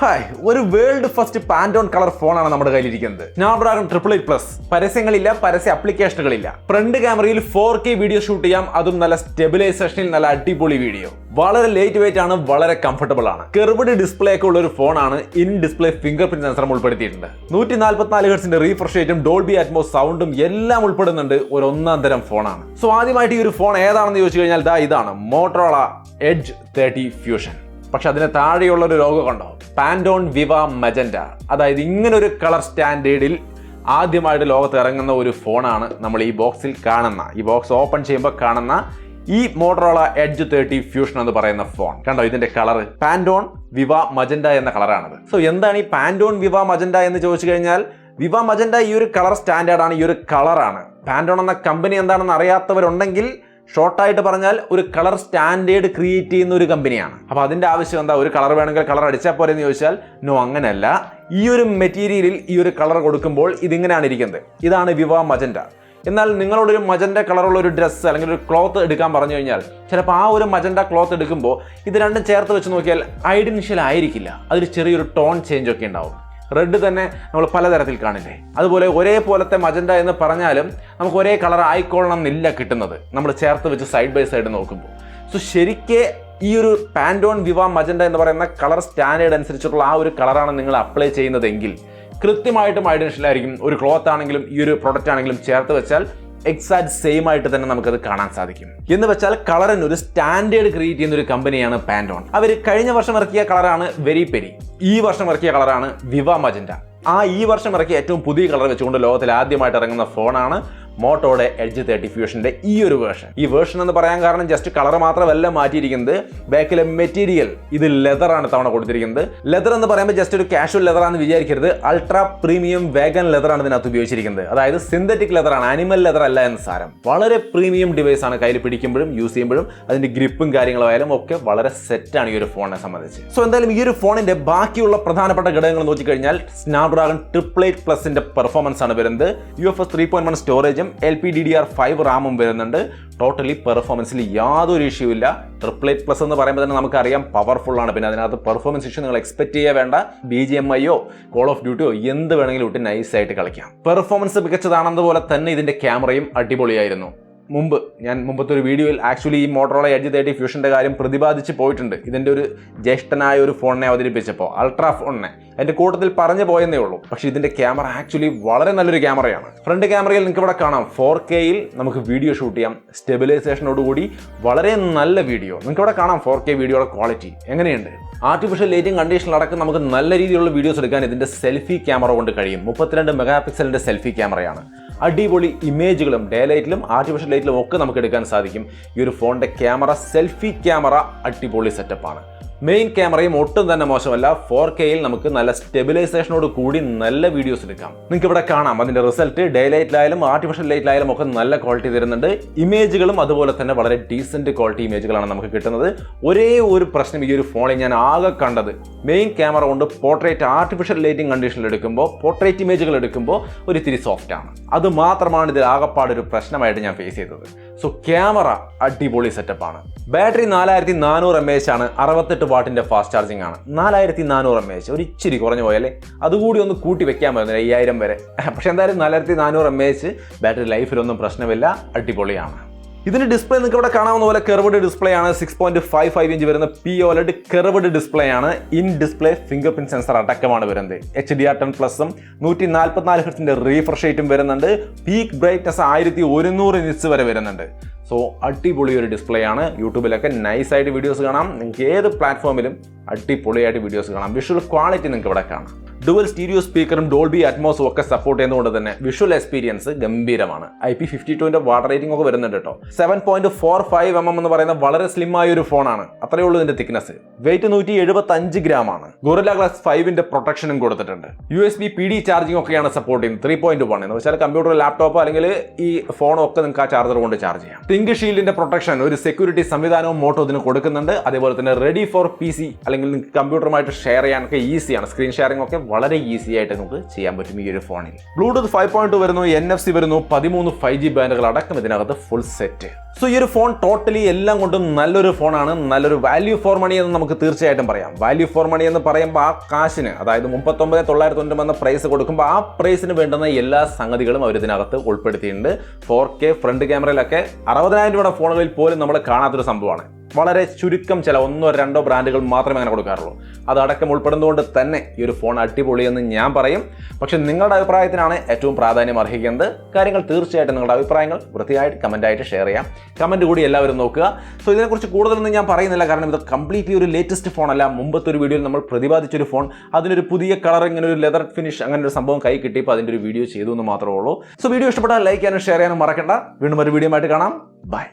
Hi, ഒരു world first Pantone colour ഫോണാണ് നമ്മുടെ കയ്യിലിരിക്കുന്നത്. സ്നാപ്ഡ്രാഗൺ 888+. പരസ്യങ്ങളില്ല, പരസ്യ ആപ്ലിക്കേഷനുകളില്ല. ഫ്രണ്ട് ക്യാമറയിൽ 4K വീഡിയോ ഷൂട്ട് ചെയ്യാം, അതും നല്ല സ്റ്റെബിലൈസേഷനിൽ നല്ല അടിപൊളി വീഡിയോ. വളരെ ലൈറ്റ് വെയിറ്റ് ആണ്, വളരെ കംഫർട്ടബിൾ ആണ്. കെർവ്ഡ് ഡിസ്പ്ലേ ഒക്കെ ഉള്ള ഒരു ഫോണാണ്. ഇൻ ഡിസ്പ്ലേ ഫിംഗർ പ്രിന്റ് സെൻസറും ഉൾപ്പെടുത്തിയിട്ടുണ്ട്. 144 ഹെർട്സിന്റെ റീഫ്രഷ് റേറ്റും ഡോൾബി അറ്റ്മോസ് സൗണ്ടും എല്ലാം ഉൾപ്പെടുന്നുണ്ട്. ഒരു ഒന്നാം തരം ഫോണാണ്. സോ ആദ്യമായിട്ട് ഈ ഒരു ഫോൺ ഏതാണെന്ന് ചോദിച്ചു കഴിഞ്ഞാൽ ഇതാണ് മോട്ടോറോള എഡ്ജ് 30 ഫ്യൂഷൻ. പക്ഷെ അതിന് താഴെയുള്ള ഒരു ലോഗോ കണ്ടോ? പാൻറ്റോൺ വിവ മജന്റ. അതായത് ഇങ്ങനൊരു കളർ സ്റ്റാൻഡേർഡിൽ ആദ്യമായിട്ട് ലോകത്ത് ഇറങ്ങുന്ന ഒരു ഫോണാണ് നമ്മൾ ഈ ബോക്സിൽ കാണുന്ന, ഈ ബോക്സ് ഓപ്പൺ ചെയ്യുമ്പോൾ കാണുന്ന ഈ മോട്ടോറോള എഡ്ജ് 30 ഫ്യൂഷൻ എന്ന് പറയുന്ന ഫോൺ. കണ്ടോ ഇതിന്റെ കളർ? പാൻറ്റോൺ വിവ മജന്റ എന്ന കളറാണത്. സോ എന്താണ് ഈ പാൻറ്റോൺ വിവ മജന്റ എന്ന് ചോദിച്ചു കഴിഞ്ഞാൽ, വിവ മജന്റ ഈ ഒരു കളർ സ്റ്റാൻഡേർഡാണ്, ഈ ഒരു കളറാണ്. പാൻറ്റോൺ എന്ന കമ്പനി എന്താണെന്ന് അറിയാത്തവരുണ്ടെങ്കിൽ ഷോർട്ടായിട്ട് പറഞ്ഞാൽ ഒരു കളർ സ്റ്റാൻഡേർഡ് ക്രിയേറ്റ് ചെയ്യുന്ന ഒരു കമ്പനിയാണ്. അപ്പോൾ അതിൻ്റെ ആവശ്യം എന്താ? ഒരു കളർ വേണമെങ്കിൽ കളർ അടിച്ചാൽ പോരെ എന്ന് ചോദിച്ചാൽ നോ, അങ്ങനെയല്ല. ഈ ഒരു മെറ്റീരിയലിൽ ഈ ഒരു കളർ കൊടുക്കുമ്പോൾ ഇതിങ്ങനെയാണ് ഇരിക്കുന്നത്. ഇതാണ് വിവ മജന്റ. എന്നാൽ നിങ്ങളോടൊരു മജന്റ കളറുള്ള ഒരു ഡ്രസ്സ് അല്ലെങ്കിൽ ഒരു ക്ലോത്ത് എടുക്കാൻ പറഞ്ഞു കഴിഞ്ഞാൽ ചിലപ്പോൾ ആ ഒരു മജന്റ ക്ലോത്ത് എടുക്കുമ്പോൾ ഇത് രണ്ടും ചേർത്ത് വെച്ച് നോക്കിയാൽ ഐഡന്റിഷ്യൽ ആയിരിക്കില്ല. അതിൽ ചെറിയൊരു ടോൺ ചേഞ്ച് ഒക്കെ ഉണ്ടാവും. റെഡ് തന്നെ നമ്മൾ പലതരത്തിൽ കാണില്ലേ? അതുപോലെ ഒരേപോലത്തെ മജന്റ എന്ന് പറഞ്ഞാലും നമുക്ക് ഒരേ കളർ ആയിക്കൊള്ളണം എന്നില്ല കിട്ടുന്നത്, നമ്മൾ ചേർത്ത് വെച്ച് സൈഡ് ബൈ സൈഡ് നോക്കുമ്പോൾ. സോ ശരിക്ക് ഈ ഒരു പാൻറ്റോൺ വിവ മജന്റ എന്ന് പറയുന്ന കളർ സ്റ്റാൻഡേർഡ് അനുസരിച്ചിട്ടുള്ള ആ ഒരു കളറാണ് നിങ്ങൾ അപ്ലൈ ചെയ്യുന്നതെങ്കിൽ കൃത്യമായിട്ടും ഐഡന്റിഷ്യൽ ആയിരിക്കും. ഒരു ക്ലോത്ത് ആണെങ്കിലും ഈ ഒരു പ്രൊഡക്റ്റ് ആണെങ്കിലും ചേർത്ത് വെച്ചാൽ എക്സാക്ട് സെയിം ആയിട്ട് തന്നെ നമുക്കത് കാണാൻ സാധിക്കും. എന്ന് വെച്ചാൽ കളറിന് ഒരു സ്റ്റാൻഡേർഡ് ക്രിയേറ്റ് ചെയ്യുന്ന ഒരു കമ്പനിയാണ് പാൻറ്റോൺ. അവർ കഴിഞ്ഞ വർഷം ഇറക്കിയ കളറാണ് വെരി പെരി. ഈ വർഷം ഇറക്കിയ കളറാണ് വിവ മജന്റ. ഈ വർഷം ഇറക്കിയ ഏറ്റവും പുതിയ കളർ വെച്ചുകൊണ്ട് ലോകത്തിൽ ആദ്യമായിട്ട് ഇറങ്ങുന്ന ഫോണാണ് മോട്ടോയുടെ എഡ്ജ് 30 ഫ്യൂഷന്റെ ഈ ഒരു വേർഷൻ. ഈ വേർഷൻ എന്ന് പറയാൻ കാരണം ജസ്റ്റ് കളർ മാത്രമല്ല മാറ്റിയിരിക്കുന്നത്, ബാക്കിലെ മെറ്റീരിയൽ ഇത് ലെതർ ആണ് തവണ കൊടുത്തിരിക്കുന്നത്. ലെതർ എന്ന് പറയുമ്പോൾ ജസ്റ്റ് ഒരു കാഷ്വൽ ലെതർ ആണെന്ന് വിചാരിക്കരുത്. അൾട്രാ പ്രീമിയം വേഗൻ ലെതർ ആണ് ഇതിനകത്ത് ഉപയോഗിച്ചിരിക്കുന്നത്. അതായത് സിന്തറ്റിക് ലെതർ ആണ്, ആനിമൽ ലെതർ അല്ല എന്ന് സാരം. വളരെ പ്രീമിയം ഡിവൈസ് ആണ്. കയ്യിൽ പിടിക്കുമ്പോഴും യൂസ് ചെയ്യുമ്പോഴും അതിന്റെ ഗ്രിപ്പും കാര്യങ്ങളായാലും ഒക്കെ വളരെ സെറ്റാണ് ഈ ഒരു ഫോണിനെ സംബന്ധിച്ച്. സോ എന്തായാലും ഈ ഒരു ഫോണിന്റെ ബാക്കിയുള്ള പ്രധാനപ്പെട്ട ഘടകങ്ങൾ നോക്കിക്കഴിഞ്ഞാൽ സ്നാപ്ഡ്രാഗൺ 888+ന്റെ പെർഫോമൻസ് ആണ് വരുന്നത്. UFS 3.1 സ്റ്റോറേജും LPDDR5 റാമും വരുന്നുണ്ട്. ടോട്ടലി പെർഫോമൻസിൽ യാതൊരു ഇഷ്യൂ ഇല്ല. 888+ എന്ന് പറയുമ്പോൾ തന്നെ നമുക്കറിയാം പവർഫുൾ ആണ്. പിന്നെ അതിനകത്ത് പെർഫോമൻസ് ഇഷ്യൂ നിങ്ങൾ എക്സ്പെക്ട് ചെയ്യാൻ വേണ്ട. BGMIയോ കോൾ ഓഫ് ഡ്യൂട്ടിയോ എന്ത് വേണമെങ്കിലും ഇട്ട് നൈസായിട്ട് കളിക്കാം. പെർഫോമൻസ് മികച്ചതാണെന്നതുപോലെ തന്നെ ഇതിന്റെ ക്യാമറയും അടിപൊളിയായിരുന്നു. ഞാൻ മുമ്പത്തെ ഒരു വീഡിയോയിൽ ആക്ച്വലി ഈ മോട്ടോറോള എഡ്ജ് 30 ഫ്യൂഷന്റെ കാര്യം പ്രതിപാദിച്ച് പോയിട്ടുണ്ട്. ഇതിന്റെ ഒരു ജ്യേഷ്ഠനായ ഒരു ഫോണിനെ അവതരിപ്പിച്ചപ്പോൾ, അൾട്രാ ഫോണിനെ അതിന്റെ കൂട്ടത്തിൽ പറഞ്ഞു പോയെന്നേ ഉള്ളൂ. പക്ഷേ ഇതിന്റെ ക്യാമറ ആക്ച്വലി വളരെ നല്ലൊരു ക്യാമറയാണ്. ഫ്രണ്ട് ക്യാമറയിൽ നിങ്ങൾക്ക് ഇവിടെ കാണാം 4Kയിൽ നമുക്ക് വീഡിയോ ഷൂട്ട് ചെയ്യാം. സ്റ്റെബിലൈസേഷനോടുകൂടി വളരെ നല്ല വീഡിയോ നിങ്ങൾക്ക് ഇവിടെ കാണാം. 4K വീഡിയോയുടെ ക്വാളിറ്റി എങ്ങനെയുണ്ട്? ആർട്ടിഫിഷ്യൽ ലൈറ്റിംഗ് കണ്ടീഷനിലടക്കം നമുക്ക് നല്ല രീതിയിലുള്ള വീഡിയോസ് എടുക്കാൻ ഇതിന്റെ സെൽഫി ക്യാമറ കൊണ്ട് കഴിയും. 32 മെഗാ പിക്സലിന്റെ സെൽഫി ക്യാമറയാണ്. അടിപൊളി ഇമേജുകളും ഡേ ലൈറ്റിലും ആർട്ടിഫിഷ്യൽ ലൈറ്റിലും ഒക്കെ നമുക്ക് എടുക്കാൻ സാധിക്കും. ഈ ഒരു ഫോണിന്റെ ക്യാമറ, സെൽഫി ക്യാമറ അടിപൊളി സെറ്റപ്പാണ്. മെയിൻ ക്യാമറയും ഒട്ടും തന്നെ മോശമല്ല. 4Kയിൽ നമുക്ക് നല്ല സ്റ്റെബിലൈസേഷനോട് കൂടി നല്ല വീഡിയോസ് എടുക്കാം. നിങ്ങൾക്ക് ഇവിടെ കാണാം അതിന്റെ റിസൾട്ട്. ഡേ ലൈറ്റിലായാലും ആർട്ടിഫിഷ്യൽ ലൈറ്റിലായാലും ഒക്കെ നല്ല ക്വാളിറ്റി തരുന്നുണ്ട്. ഇമേജുകളും അതുപോലെ തന്നെ വളരെ ഡീസന്റ് ക്വാളിറ്റി ഇമേജുകളാണ് നമുക്ക് കിട്ടുന്നത്. ഒരേ ഒരു പ്രശ്നം ഈ ഒരു ഫോണിൽ ഞാൻ ആകെ കണ്ടത്, മെയിൻ ക്യാമറ കൊണ്ട് പോർട്രേറ്റ് ആർട്ടിഫിഷ്യൽ ലൈറ്റിംഗ് കണ്ടീഷനിൽ എടുക്കുമ്പോൾ, പോർട്രേറ്റ് ഇമേജുകൾ എടുക്കുമ്പോൾ ഒരു ഇത്തിരി സോഫ്റ്റ് ആണ്. അത് മാത്രമാണ് ഇതിൽ ആകെപ്പാടൊരു പ്രശ്നമായിട്ട് ഞാൻ ഫേസ് ചെയ്തത്. സോ ക്യാമറ അടിപൊളി സെറ്റപ്പാണ്. ബാറ്ററി 4400 mAh ആണ്. 68 വാട്ടിന്റെ ഫാസ്റ്റ് ചാർജിങ് ആണ്. 4400 mAh ഒരു ഇച്ചിരി കുറഞ്ഞു പോയല്ലേ? അതുകൂടി ഒന്ന് കൂട്ടി വെക്കാൻ പറ്റുന്നില്ല 5000 വരെ. പക്ഷെ എന്തായാലും 4400 mAh ബാറ്ററി ലൈഫിലൊന്നും പ്രശ്നമില്ല, അടിപൊളിയാണ്. ഇതിന്റെ ഡിസ്പ്ലേ നിങ്ങൾക്ക് ഇവിടെ കാണാവുന്ന പോലെ കെർവ്ഡ് ഡിസ്പ്ലേ ആണ്. 6.55 ഇഞ്ച് വരുന്ന POLED കെർവ്ഡ് ഡിസ്പ്ലേ ആണ്. In display fingerprint sensor അടക്കമാണ് വരുന്നത്. HDR10+ഉം 144 ഹെർട്സിന്റെ റീഫ്രഷ് റേറ്റും വരുന്നുണ്ട്. പീക്ക് ബ്രൈറ്റ്നസ് 1100 നിറ്റ്സ് വരെ വരുന്നുണ്ട്. സോ അടിപൊളി ഒരു ഡിസ്പ്ലേ ആണ്. യൂട്യൂബിലൊക്കെ നൈസായിട്ട് വീഡിയോസ് കാണാം. നിങ്ങൾക്ക് ഏത് പ്ലാറ്റ്ഫോമിലും അടിപൊളിയായിട്ട് വീഡിയോസ് കാണാം. വിഷ്വൽ ക്വാളിറ്റി നിങ്ങൾക്ക് ഇവിടെ കാണാം. ഡുവൽ സ്റ്റീരിയോ സ്പീക്കറും ഡോൾബി അറ്റ്മോസും ഒക്കെ സപ്പോർട്ട് ചെയ്യുന്നതുകൊണ്ട് തന്നെ വിഷ്വൽ എക്സ്പീരിയൻസ് ഗംഭീരമാണ്. IP52ന്റെ വാട്ടർ റേറ്റിംഗ് ഒക്കെ വരുന്നുണ്ട് കേട്ടോ. 7.45 mm എന്ന് പറയുന്ന വളരെ സ്ലിം ആയ ഒരു ഫോണാണ്. അത്രയേ ഉള്ളൂ ഇതിന്റെ തിക്നെസ്. വെയിറ്റ് 175 ഗ്രാം ആണ്. ഗൊറില്ല ഗ്ലാസ് 5ന്റെ പ്രൊട്ടക്ഷനും കൊടുത്തിട്ടുണ്ട്. USB PD ചാർജിംഗ് ഒക്കെയാണ് സപ്പോർട്ട് ചെയ്യുന്നത്. 3.1 എന്ന് വെച്ചാൽ കമ്പ്യൂട്ടർ, ലാപ്ടോപ്പ് അല്ലെങ്കിൽ ഈ ഫോണോ ഒക്കെ നിങ്ങൾക്ക് ആ ചാർജർ കൊണ്ട് ചാർജ് ചെയ്യാം. തിങ്ക് ഷീൽഡിന്റെ പ്രൊട്ടക്ഷൻ, ഒരു സെക്യൂരിറ്റി സംവിധാനവും മോട്ടോ ഇതിന് കൊടുക്കുന്നുണ്ട്. അതേപോലെ തന്നെ റെഡി ഫോർ PC അല്ലെങ്കിൽ കമ്പ്യൂട്ടറുമായിട്ട് ഷെയർ ചെയ്യാനൊക്കെ ഈസിയാണ്. സ്ക്രീൻ ഷെയറിംഗ് ഒക്കെ വളരെ ഈസി ആയിട്ട് നമുക്ക് ചെയ്യാൻ പറ്റും ഈ ഒരു ഫോണിൽ. ബ്ലൂടൂത്ത് 5.2 വരുന്നു, NFC വരുന്നു, 13 5G ബാൻഡുകൾ അടക്കം ഇതിനകത്ത് ഫുൾ സെറ്റ്. സോ ഈ ഒരു ഫോൺ ടോട്ടലി എല്ലാം കൊണ്ടും നല്ലൊരു ഫോണാണ്, നല്ലൊരു വാല്യൂ ഫോർ മണി എന്ന് നമുക്ക് തീർച്ചയായിട്ടും പറയാം. വാല്യൂ ഫോർ മണി എന്ന് പറയുമ്പോൾ ആ കാശിന്, അതായത് 39,990 എന്ന പ്രൈസ് കൊടുക്കുമ്പോൾ ആ പ്രൈസിന് വേണ്ടുന്ന എല്ലാ സംഗതികളും അവർ ഇതിനകത്ത് ഉൾപ്പെടുത്തിയിട്ടുണ്ട്. 4K ഫ്രണ്ട് ക്യാമറയിലൊക്കെ 60,000 രൂപയുടെ ഫോണുകളിൽ പോലും നമ്മൾ കാണാത്തൊരു സംഭവമാണ്. വളരെ ചുരുക്കം ചില 1-2 ബ്രാൻഡുകൾ മാത്രമേ അങ്ങനെ കൊടുക്കാറുള്ളൂ. അതടക്കം ഉൾപ്പെടുന്നതുകൊണ്ട് തന്നെ ഈ ഒരു ഫോൺ അടിപൊളിയെന്ന് ഞാൻ പറയും. പക്ഷെ നിങ്ങളുടെ അഭിപ്രായത്തിനാണ് ഏറ്റവും പ്രാധാന്യം അർഹിക്കുന്നത്. കാര്യങ്ങൾ തീർച്ചയായിട്ടും നിങ്ങളുടെ അഭിപ്രായങ്ങൾ വൃത്തിയായിട്ട് കമൻറ്റായിട്ട് ഷെയർ ചെയ്യാം. കമൻറ്റ് കൂടി എല്ലാവരും നോക്കുക. സോ ഇതിനെക്കുറിച്ച് കൂടുതലൊന്നും ഞാൻ പറയുന്നില്ല, കാരണം ഇത് കംപ്ലീറ്റ്ലി ഒരു ലേറ്റസ്റ്റ് ഫോണല്ല. മുമ്പത്തെ ഒരു വീഡിയോയിൽ നമ്മൾ പ്രതിപാദിച്ചൊരു ഫോൺ, അതിനൊരു പുതിയ കളർ, ഇങ്ങനെ ഒരു ലെതർ ഫിനിഷ്, അങ്ങനെ ഒരു സംഭവം കൈ കിട്ടിയപ്പോൾ അതിൻ്റെ ഒരു വീഡിയോ ചെയ്തു എന്ന് മാത്രമേ ഉള്ളൂ. സോ വീഡിയോ ഇഷ്ടപ്പെട്ടാൽ ലൈക്ക് ചെയ്യാനും ഷെയർ ചെയ്യാനും മറക്കണ്ട. വീണ്ടും ഒരു വീഡിയോ ആയിട്ട് കാണാം. ബൈ.